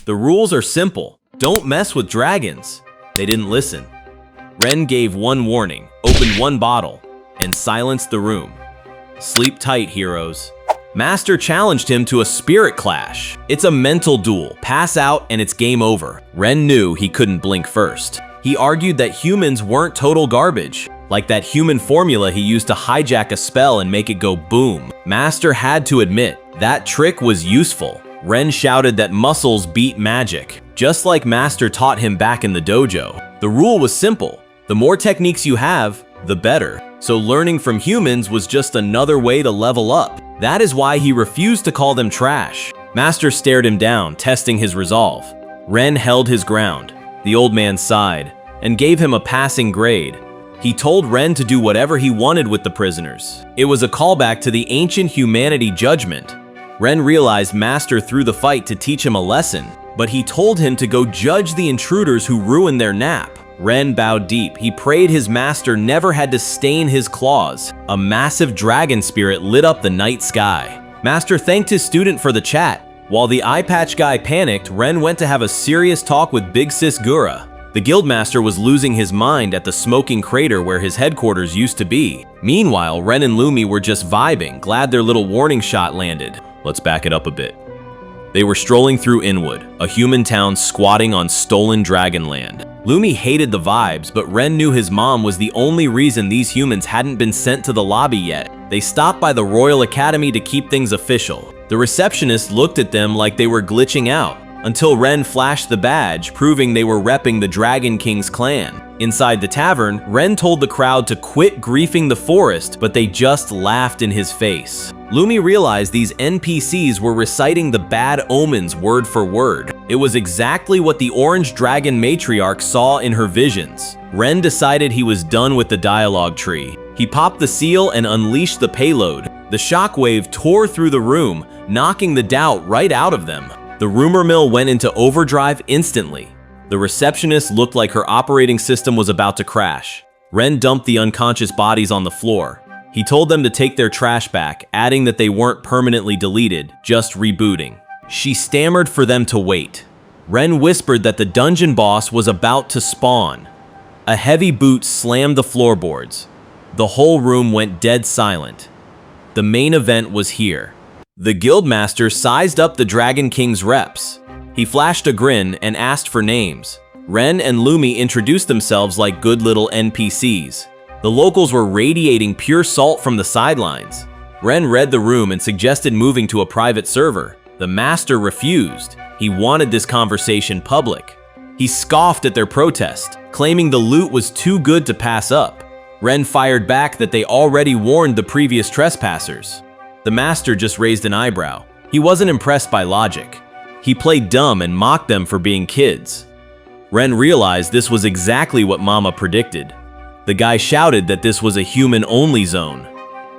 The rules are simple. Don't mess with dragons. They didn't listen. Ren gave one warning, opened one bottle, and silenced the room. Sleep tight, heroes. Master challenged him to a spirit clash. It's a mental duel. Pass out and it's game over. Ren knew he couldn't blink first. He argued that humans weren't total garbage, like that human formula he used to hijack a spell and make it go boom. Master had to admit, that trick was useful. Ren shouted that muscles beat magic, just like Master taught him back in the dojo. The rule was simple. The more techniques you have, the better. So learning from humans was just another way to level up. That is why he refused to call them trash. Master stared him down, testing his resolve. Ren held his ground. The old man sighed and gave him a passing grade. He told Ren to do whatever he wanted with the prisoners. It was a callback to the ancient humanity judgment. Ren realized Master threw the fight to teach him a lesson, but he told him to go judge the intruders who ruined their nap. Ren bowed deep. He prayed his master never had to stain his claws. A massive dragon spirit lit up the night sky. Master thanked his student for the chat. While the eye patch guy panicked, Ren went to have a serious talk with Big Sis Gura. The guildmaster was losing his mind at the smoking crater where his headquarters used to be. Meanwhile, Ren and Lumi were just vibing, glad their little warning shot landed. Let's back it up a bit. They were strolling through Inwood, a human town squatting on stolen dragon land. Lumi hated the vibes, but Ren knew his mom was the only reason these humans hadn't been sent to the lobby yet. They stopped by the Royal Academy to keep things official. The receptionist looked at them like they were glitching out, until Ren flashed the badge, proving they were repping the Dragon King's clan. Inside the tavern, Ren told the crowd to quit griefing the forest, but they just laughed in his face. Lumi realized these NPCs were reciting the bad omens word for word. It was exactly what the orange dragon matriarch saw in her visions. Ren decided he was done with the dialogue tree. He popped the seal and unleashed the payload. The shockwave tore through the room, knocking the doubt right out of them. The rumor mill went into overdrive instantly. The receptionist looked like her operating system was about to crash. Ren dumped the unconscious bodies on the floor. He told them to take their trash back, adding that they weren't permanently deleted, just rebooting. She stammered for them to wait. Ren whispered that the dungeon boss was about to spawn. A heavy boot slammed the floorboards. The whole room went dead silent. The main event was here. The guildmaster sized up the Dragon King's reps. He flashed a grin and asked for names. Ren and Lumi introduced themselves like good little NPCs. The locals were radiating pure salt from the sidelines. Ren read the room and suggested moving to a private server. The master refused. He wanted this conversation public. He scoffed at their protest, claiming the loot was too good to pass up. Ren fired back that they already warned the previous trespassers. The master just raised an eyebrow. He wasn't impressed by logic. He played dumb and mocked them for being kids. Ren realized this was exactly what Mama predicted. The guy shouted that this was a human-only zone.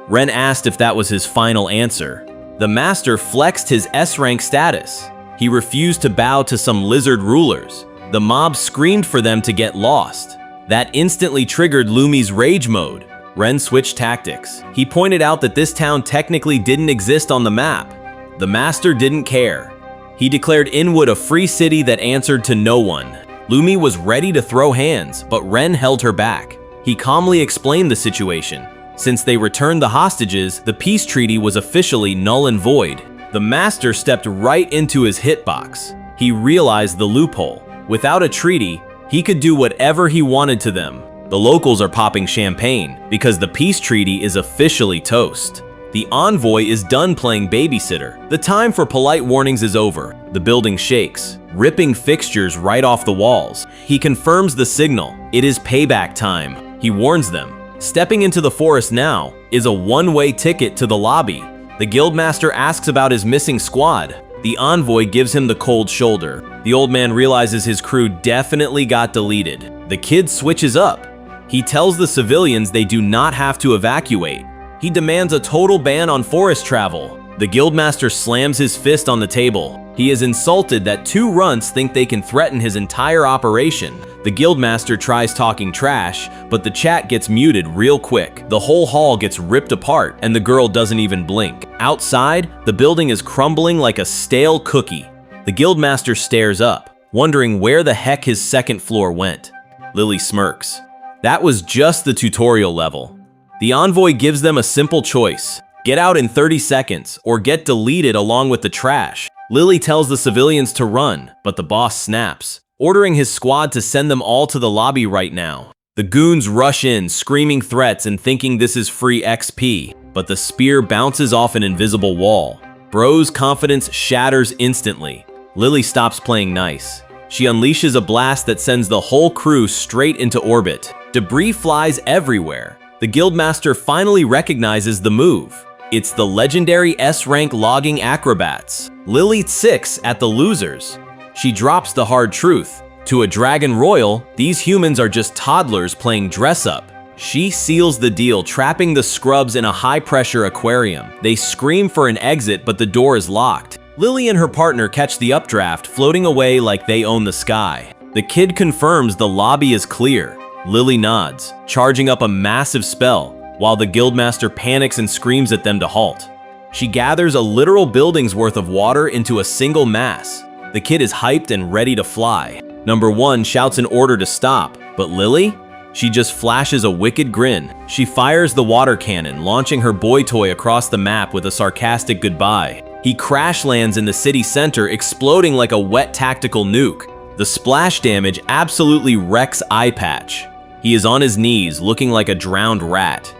Ren asked if that was his final answer. The master flexed his S-rank status. He refused to bow to some lizard rulers. The mob screamed for them to get lost. That instantly triggered Lumi's rage mode. Ren switched tactics. He pointed out that this town technically didn't exist on the map. The master didn't care. He declared Inwood a free city that answered to no one. Lumi was ready to throw hands, but Ren held her back. He calmly explained the situation. Since they returned the hostages, the peace treaty was officially null and void. The master stepped right into his hitbox. He realized the loophole. Without a treaty, he could do whatever he wanted to them. The locals are popping champagne because the peace treaty is officially toast. The envoy is done playing babysitter. The time for polite warnings is over. The building shakes, ripping fixtures right off the walls. He confirms the signal. It is payback time. He warns them. Stepping into the forest now is a one-way ticket to the lobby. The guildmaster asks about his missing squad. The envoy gives him the cold shoulder. The old man realizes his crew definitely got deleted. The kid switches up. He tells the civilians they do not have to evacuate. He demands a total ban on forest travel. The guildmaster slams his fist on the table. He is insulted that two runts think they can threaten his entire operation. The guildmaster tries talking trash, but the chat gets muted real quick. The whole hall gets ripped apart, and the girl doesn't even blink. Outside, the building is crumbling like a stale cookie. The guildmaster stares up, wondering where the heck his second floor went. Lily smirks. That was just the tutorial level. The envoy gives them a simple choice. Get out in 30 seconds, or get deleted along with the trash. Lily tells the civilians to run, but the boss snaps, ordering his squad to send them all to the lobby right now. The goons rush in, screaming threats and thinking this is free XP, but the spear bounces off an invisible wall. Bro's confidence shatters instantly. Lily stops playing nice. She unleashes a blast that sends the whole crew straight into orbit. Debris flies everywhere. The guildmaster finally recognizes the move. It's the legendary S-rank logging acrobats. Lily 6 at the losers. She drops the hard truth. To a dragon royal, these humans are just toddlers playing dress-up. She seals the deal, trapping the scrubs in a high-pressure aquarium. They scream for an exit, but the door is locked. Lily and her partner catch the updraft, floating away like they own the sky. The kid confirms the lobby is clear. Lily nods, charging up a massive spell, while the guildmaster panics and screams at them to halt. She gathers a literal building's worth of water into a single mass. The kid is hyped and ready to fly. Number 1 shouts an order to stop, but Lily? She just flashes a wicked grin. She fires the water cannon, launching her boy toy across the map with a sarcastic goodbye. He crash lands in the city center, exploding like a wet tactical nuke. The splash damage absolutely wrecks Eye Patch. He is on his knees, looking like a drowned rat.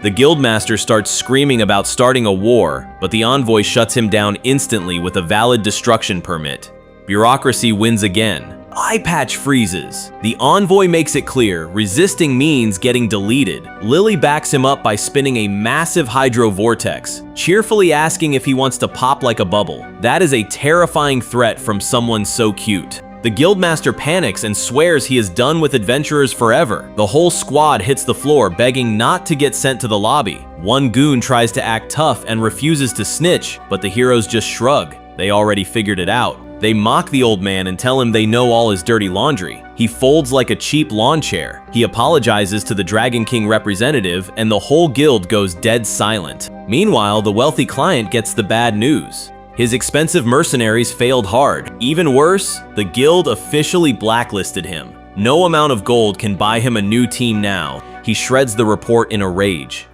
The guildmaster starts screaming about starting a war, but the envoy shuts him down instantly with a valid destruction permit. Bureaucracy wins again. Eye Patch freezes. The envoy makes it clear, resisting means getting deleted. Lily backs him up by spinning a massive hydro vortex, cheerfully asking if he wants to pop like a bubble. That is a terrifying threat from someone so cute. The guildmaster panics and swears he is done with adventurers forever. The whole squad hits the floor, begging not to get sent to the lobby. One goon tries to act tough and refuses to snitch, but the heroes just shrug. They already figured it out. They mock the old man and tell him they know all his dirty laundry. He folds like a cheap lawn chair. He apologizes to the Dragon King representative, and the whole guild goes dead silent. Meanwhile, the wealthy client gets the bad news. His expensive mercenaries failed hard. Even worse, the guild officially blacklisted him. No amount of gold can buy him a new team now. He shreds the report in a rage.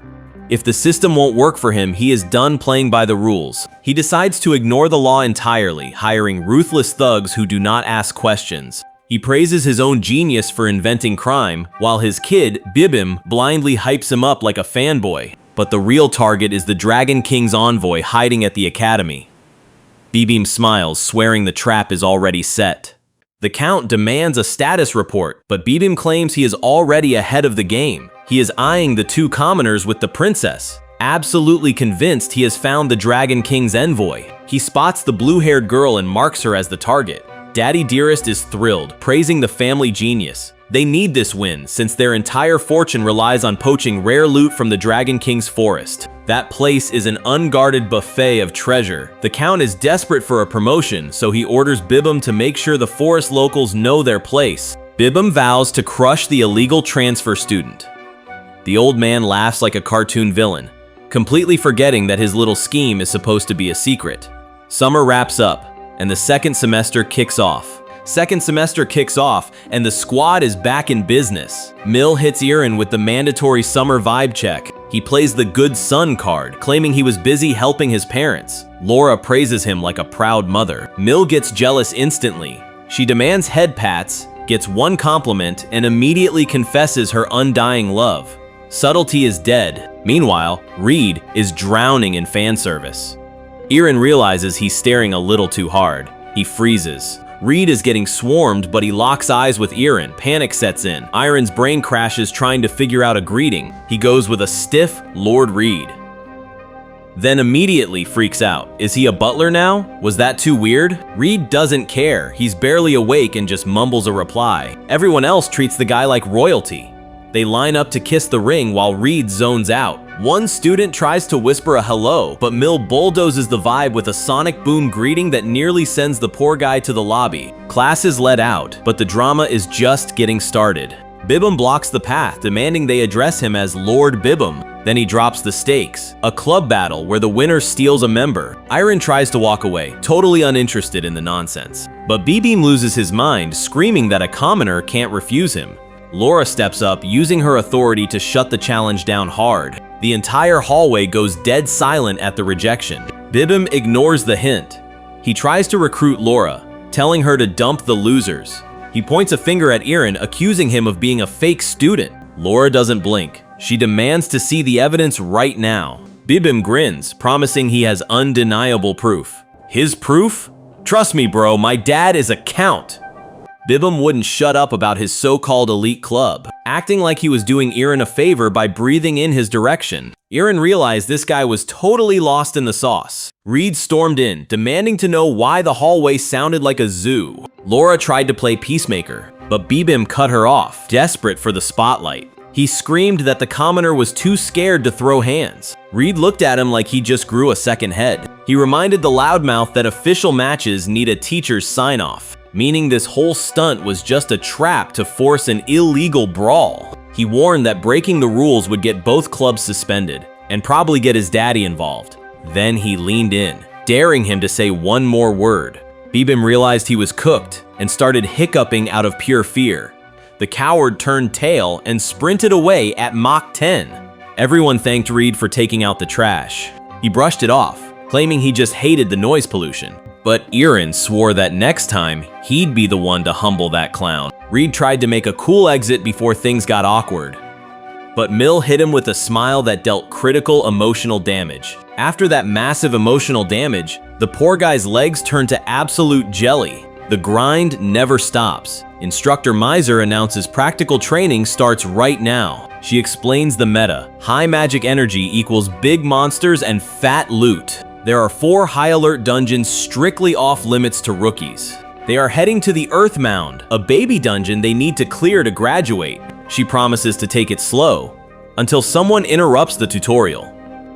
If the system won't work for him, he is done playing by the rules. He decides to ignore the law entirely, hiring ruthless thugs who do not ask questions. He praises his own genius for inventing crime, while his kid, Bibim, blindly hypes him up like a fanboy. But the real target is the Dragon King's envoy hiding at the academy. Bibim smiles, swearing the trap is already set. The Count demands a status report, but Bibim claims he is already ahead of the game. He is eyeing the two commoners with the princess, absolutely convinced he has found the Dragon King's envoy. He spots the blue-haired girl and marks her as the target. Daddy Dearest is thrilled, praising the family genius. They need this win, since their entire fortune relies on poaching rare loot from the Dragon King's forest. That place is an unguarded buffet of treasure. The Count is desperate for a promotion, so he orders Bibim to make sure the forest locals know their place. Bibim vows to crush the illegal transfer student. The old man laughs like a cartoon villain, completely forgetting that his little scheme is supposed to be a secret. Summer wraps up, and the second semester kicks off. And the squad is back in business. Mill hits Irin with the mandatory summer vibe check. He plays the good son card, claiming he was busy helping his parents. Laura praises him like a proud mother. Mill gets jealous instantly. She demands head pats, gets one compliment, and immediately confesses her undying love. Subtlety is dead. Meanwhile, Reed is drowning in fan service. Irin realizes he's staring a little too hard. He freezes. Reed is getting swarmed, but he locks eyes with Irin. Panic sets in. Irin's brain crashes trying to figure out a greeting. He goes with a stiff Lord Reed. Then immediately freaks out. Is he a butler now? Was that too weird? Reed doesn't care. He's barely awake and just mumbles a reply. Everyone else treats the guy like royalty. They line up to kiss the ring while Reed zones out. One student tries to whisper a hello, but Mill bulldozes the vibe with a sonic boom greeting that nearly sends the poor guy to the lobby. Class is let out, but the drama is just getting started. Bibim blocks the path, demanding they address him as Lord Bibim. Then he drops the stakes, a club battle where the winner steals a member. Iron tries to walk away, totally uninterested in the nonsense. But B-Beam loses his mind, screaming that a commoner can't refuse him. Laura steps up, using her authority to shut the challenge down hard. The entire hallway goes dead silent at the rejection. Bibim ignores the hint. He tries to recruit Laura, telling her to dump the losers. He points a finger at Irin, accusing him of being a fake student. Laura doesn't blink. She demands to see the evidence right now. Bibim grins, promising he has undeniable proof. His proof? Trust me, bro, my dad is a count. Bibim wouldn't shut up about his so-called elite club, acting like he was doing Irin a favor by breathing in his direction. Irin realized this guy was totally lost in the sauce. Reed stormed in, demanding to know why the hallway sounded like a zoo. Laura tried to play peacemaker, but Bibim cut her off, desperate for the spotlight. He screamed that the commoner was too scared to throw hands. Reed looked at him like he just grew a second head. He reminded the loudmouth that official matches need a teacher's sign-off, meaning this whole stunt was just a trap to force an illegal brawl. He warned that breaking the rules would get both clubs suspended, and probably get his daddy involved. Then he leaned in, daring him to say one more word. Bibim realized he was cooked, and started hiccuping out of pure fear. The coward turned tail and sprinted away at Mach 10. Everyone thanked Reed for taking out the trash. He brushed it off, claiming he just hated the noise pollution. But Irin swore that next time, he'd be the one to humble that clown. Reed tried to make a cool exit before things got awkward. But Mill hit him with a smile that dealt critical emotional damage. After that massive emotional damage, the poor guy's legs turned to absolute jelly. The grind never stops. Instructor Miser announces practical training starts right now. She explains the meta. High magic energy equals big monsters and fat loot. There are 4 high alert dungeons strictly off limits to rookies. They are heading to the Earth Mound, a baby dungeon they need to clear to graduate. She promises to take it slow, until someone interrupts the tutorial.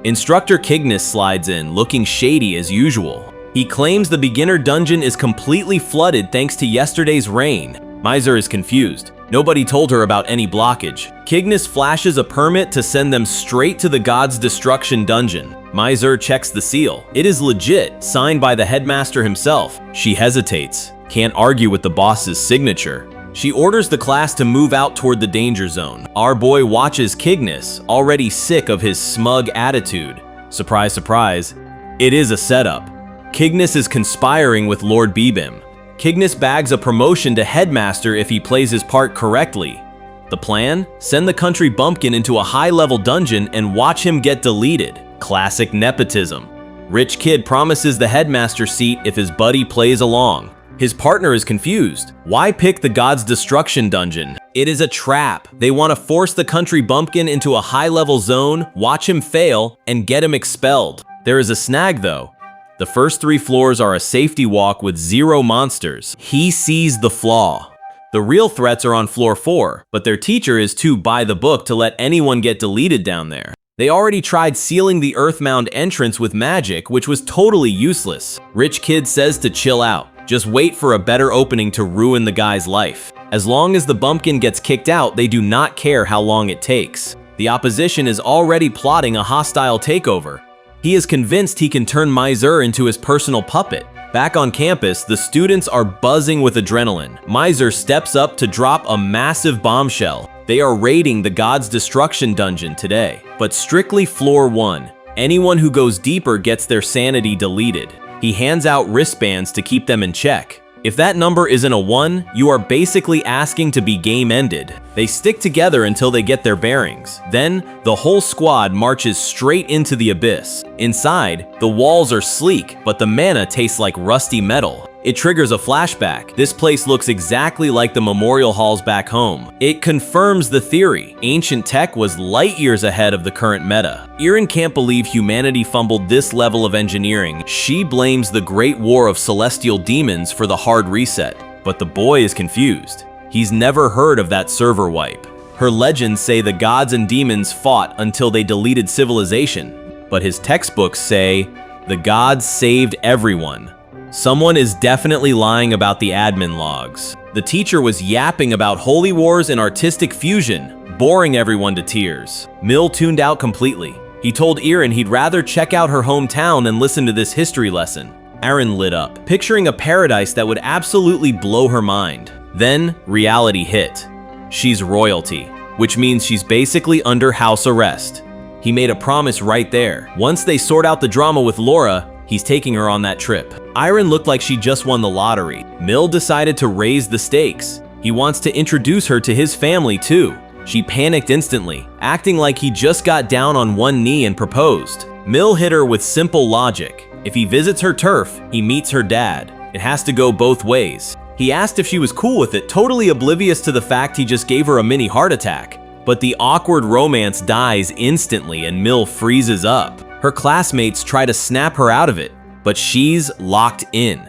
Instructor Kignis slides in, looking shady as usual. He claims the beginner dungeon is completely flooded thanks to yesterday's rain. Miser is confused. Nobody told her about any blockage. Kignis flashes a permit to send them straight to the God's Destruction dungeon. Miser checks the seal. It is legit, signed by the headmaster himself. She hesitates, can't argue with the boss's signature. She orders the class to move out toward the danger zone. Our boy watches Kignis, already sick of his smug attitude. Surprise, surprise, it is a setup. Kignis is conspiring with Lord Bibim. Kignis bags a promotion to headmaster if he plays his part correctly. The plan? Send the country bumpkin into a high-level dungeon and watch him get deleted. Classic nepotism. Rich kid promises the headmaster seat if his buddy plays along. His partner is confused. Why pick the God's Destruction dungeon? It is a trap. They want to force the country bumpkin into a high-level zone, watch him fail, and get him expelled. There is a snag though. The first 3 floors are a safety walk with 0 monsters. He sees the flaw. The real threats are on floor 4, but their teacher is too by the book to let anyone get deleted down there. They already tried sealing the Earth Mound entrance with magic, which was totally useless. Rich kid says to chill out. Just wait for a better opening to ruin the guy's life. As long as the bumpkin gets kicked out, they do not care how long it takes. The opposition is already plotting a hostile takeover. He is convinced he can turn Miser into his personal puppet. Back on campus, the students are buzzing with adrenaline. Miser steps up to drop a massive bombshell. They are raiding the God's Destruction dungeon today, but strictly floor 1. Anyone who goes deeper gets their sanity deleted. He hands out wristbands to keep them in check. If that number isn't a 1, you are basically asking to be game ended. They stick together until they get their bearings. Then, the whole squad marches straight into the abyss. Inside, the walls are sleek, but the mana tastes like rusty metal. It triggers a flashback. This place looks exactly like the memorial halls back home. It confirms the theory. Ancient tech was light years ahead of the current meta. Irin can't believe humanity fumbled this level of engineering. She blames the Great War of Celestial Demons for the hard reset. But the boy is confused. He's never heard of that server wipe. Her legends say the gods and demons fought until they deleted civilization. But his textbooks say the gods saved everyone. Someone is definitely lying about the admin logs. The teacher was yapping about holy wars and artistic fusion. boring everyone to tears. Mill tuned out completely. He told Eren he'd rather check out her hometown than listen to this history lesson. Eren lit up, picturing a paradise that would absolutely blow her mind. Then, reality hit. She's royalty, which means she's basically under house arrest. He made a promise right there. Once they sort out the drama with Laura, he's taking her on that trip. Eren looked like she just won the lottery. Mill decided to raise the stakes. He wants to introduce her to his family too. She panicked instantly, acting like he just got down on one knee and proposed. Mill hit her with simple logic. If he visits her turf, he meets her dad. It has to go both ways. He asked if she was cool with it, totally oblivious to the fact he just gave her a mini heart attack. But the awkward romance dies instantly and Mill freezes up. Her classmates try to snap her out of it, but she's locked in.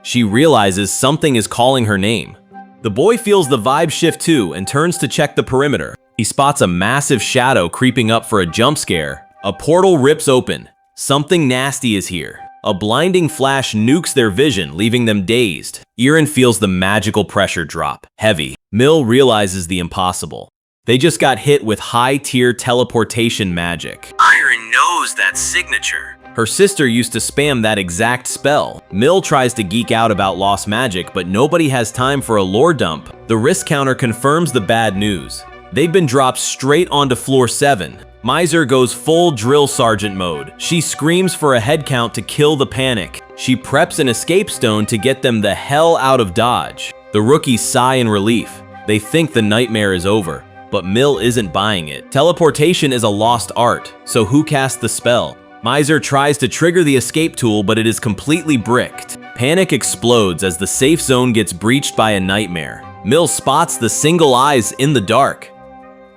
She realizes something is calling her name. The boy feels the vibe shift too and turns to check the perimeter. He spots a massive shadow creeping up for a jump scare. A portal rips open. Something nasty is here. A blinding flash nukes their vision, leaving them dazed. Eren feels the magical pressure drop, heavy. Mill realizes the impossible. They just got hit with high-tier teleportation magic. Eren knows that signature. Her sister used to spam that exact spell. Mill tries to geek out about lost magic, but nobody has time for a lore dump. The risk counter confirms the bad news. They've been dropped straight onto floor 7. Miser goes full drill sergeant mode. She screams for a head count to kill the panic. She preps an escape stone to get them the hell out of Dodge. The rookies sigh in relief. They think the nightmare is over, but Mill isn't buying it. Teleportation is a lost art, so who cast the spell? Miser tries to trigger the escape tool, but it is completely bricked. Panic explodes as the safe zone gets breached by a nightmare. Mill spots the single eyes in the dark.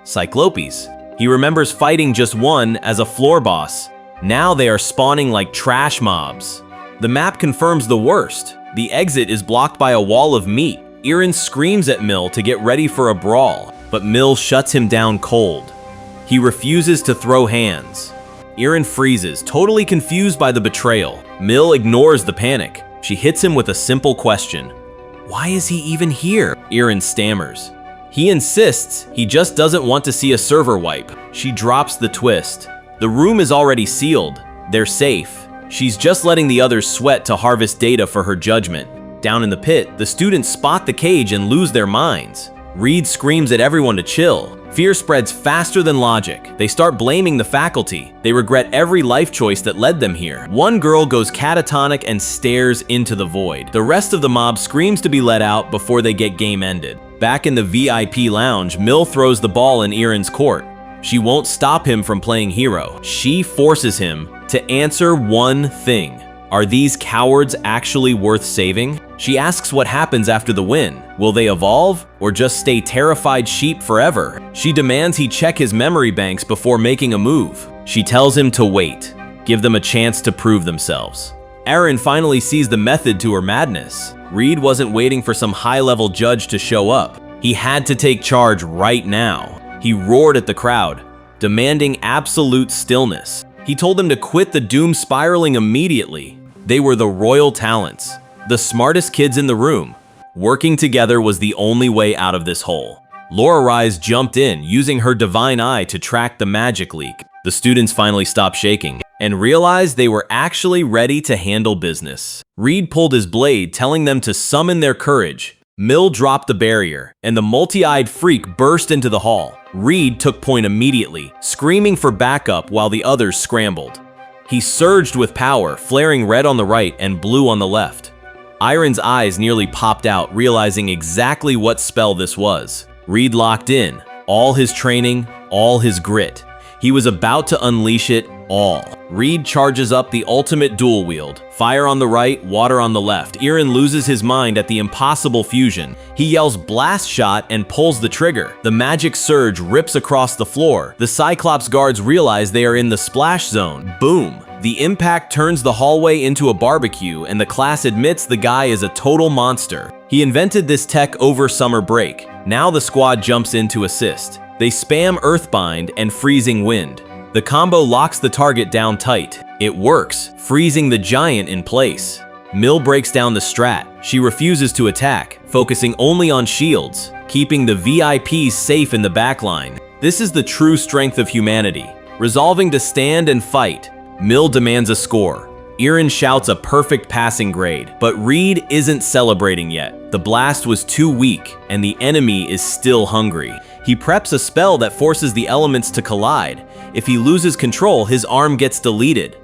Cyclopes. He remembers fighting just one as a floor boss. Now they are spawning like trash mobs. The map confirms the worst. The exit is blocked by a wall of meat. Eren screams at Mill to get ready for a brawl, but Mill shuts him down cold. He refuses to throw hands. Eren freezes, totally confused by the betrayal. Mill ignores the panic. She hits him with a simple question. Why is he even here? Eren stammers. He insists he just doesn't want to see a server wipe. She drops the twist. The room is already sealed. They're safe. She's just letting the others sweat to harvest data for her judgment. Down in the pit, the students spot the cage and lose their minds. Reed screams at everyone to chill. Fear spreads faster than logic. They start blaming the faculty. They regret every life choice that led them here. One girl goes catatonic and stares into the void. The rest of the mob screams to be let out before they get game ended. Back in the VIP lounge, Mill throws the ball in Eren's court. She won't stop him from playing hero. She forces him to answer one thing. Are these cowards actually worth saving? She asks what happens after the win. Will they evolve or just stay terrified sheep forever? She demands he check his memory banks before making a move. She tells him to wait, give them a chance to prove themselves. Eren finally sees the method to her madness. Reed wasn't waiting for some high-level judge to show up. He had to take charge right now. He roared at the crowd, demanding absolute stillness. He told them to quit the doom spiraling immediately. They were the royal talents, the smartest kids in the room. Working together was the only way out of this hole. Laura Rise jumped in, using her divine eye to track the magic leak. The students finally stopped shaking and realized they were actually ready to handle business. Reed pulled his blade, telling them to summon their courage. Mill dropped the barrier, and the multi-eyed freak burst into the hall. Reed took point immediately, screaming for backup while the others scrambled. He surged with power, flaring red on the right and blue on the left. Eren's eyes nearly popped out, realizing exactly what spell this was. Reed locked in, all his training, all his grit. He was about to unleash it all. Reed charges up the ultimate dual wield. Fire on the right, water on the left. Eren loses his mind at the impossible fusion. He yells blast shot and pulls the trigger. The magic surge rips across the floor. The Cyclops guards realize they are in the splash zone. Boom! The impact turns the hallway into a barbecue, and the class admits the guy is a total monster. He invented this tech over summer break. Now the squad jumps in to assist. They spam Earthbind and Freezing Wind. The combo locks the target down tight. It works, freezing the giant in place. Mill breaks down the strat. She refuses to attack, focusing only on shields, keeping the VIPs safe in the backline. This is the true strength of humanity. Resolving to stand and fight, Mill demands a score. Irin shouts a perfect passing grade, but Reed isn't celebrating yet. The blast was too weak, and the enemy is still hungry. He preps a spell that forces the elements to collide. If he loses control, his arm gets deleted.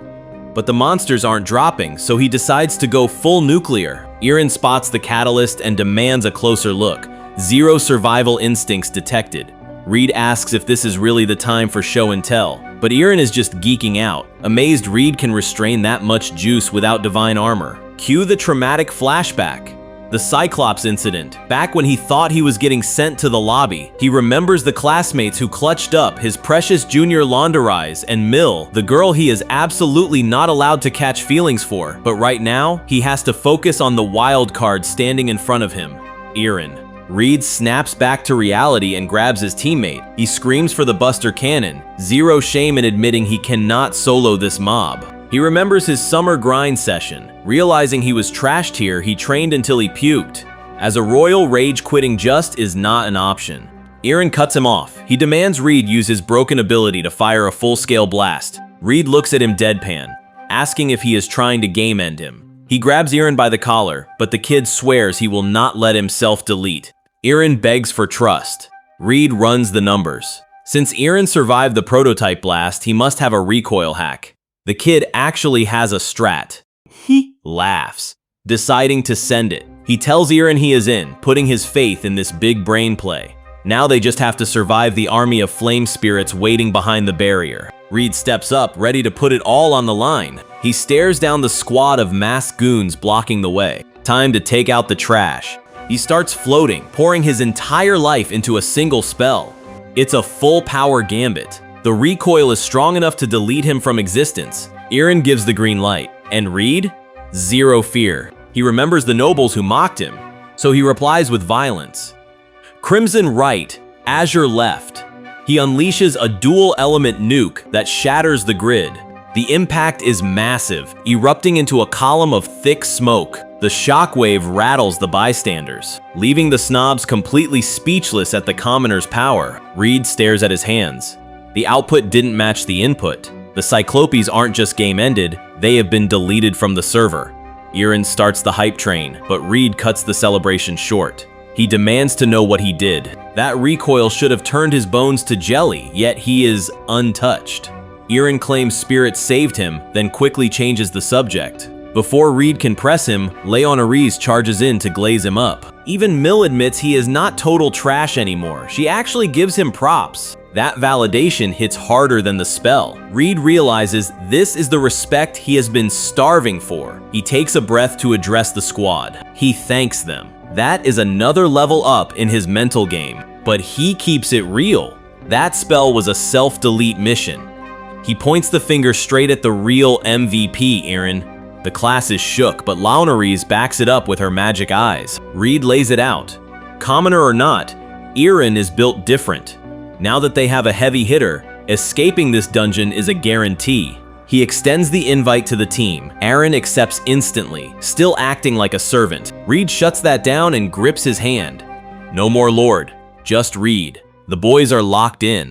But the monsters aren't dropping, so he decides to go full nuclear. Irin spots the catalyst and demands a closer look. Zero survival instincts detected. Reed asks if this is really the time for show and tell, but Irin is just geeking out. Amazed Reed can restrain that much juice without divine armor. Cue the traumatic flashback. The Cyclops incident. Back when he thought he was getting sent to the lobby, he remembers the classmates who clutched up his precious junior Launderize and Mill, the girl he is absolutely not allowed to catch feelings for. But right now, he has to focus on the wild card standing in front of him, Irin. Reed snaps back to reality and grabs his teammate. He screams for the Buster Cannon. Zero shame in admitting he cannot solo this mob. He remembers his summer grind session. Realizing he was trashed here, he trained until he puked. As a royal, rage quitting just is not an option. Irin cuts him off. He demands Reed use his broken ability to fire a full-scale blast. Reed looks at him deadpan, asking if he is trying to game end him. He grabs Irin by the collar, but the kid swears he will not let him self-delete. Irin begs for trust. Reed runs the numbers. Since Irin survived the prototype blast, he must have a recoil hack. The kid actually has a strat. He laughs, deciding to send it. He tells Irin he is in, putting his faith in this big brain play. Now they just have to survive the army of flame spirits waiting behind the barrier. Reed steps up, ready to put it all on the line. He stares down the squad of masked goons blocking the way. Time to take out the trash. He starts floating, pouring his entire life into a single spell. It's a full power gambit. The recoil is strong enough to delete him from existence. Irin gives the green light, and Reed? Zero fear. He remembers the nobles who mocked him, so he replies with violence. Crimson right, Azure left. He unleashes a dual element nuke that shatters the grid. The impact is massive, erupting into a column of thick smoke. The shockwave rattles the bystanders, leaving the snobs completely speechless at the commoner's power. Reed stares at his hands. The output didn't match the input. The Cyclopes aren't just game ended, they have been deleted from the server. Irin starts the hype train, but Reed cuts the celebration short. He demands to know what he did. That recoil should have turned his bones to jelly, yet he is untouched. Irin claims Spirit saved him, then quickly changes the subject. Before Reed can press him, Leonorese charges in to glaze him up. Even Mill admits he is not total trash anymore. She actually gives him props. That validation hits harder than the spell. Reed realizes this is the respect he has been starving for. He takes a breath to address the squad. He thanks them. That is another level up in his mental game, but he keeps it real. That spell was a self-delete mission. He points the finger straight at the real MVP, Irin. The class is shook, but Leonorese backs it up with her magic eyes. Reed lays it out. Commoner or not, Irin is built different. Now that they have a heavy hitter, escaping this dungeon is a guarantee. He extends the invite to the team. Aaron accepts instantly, still acting like a servant. Reed shuts that down and grips his hand. No more Lord, just Reed. The boys are locked in.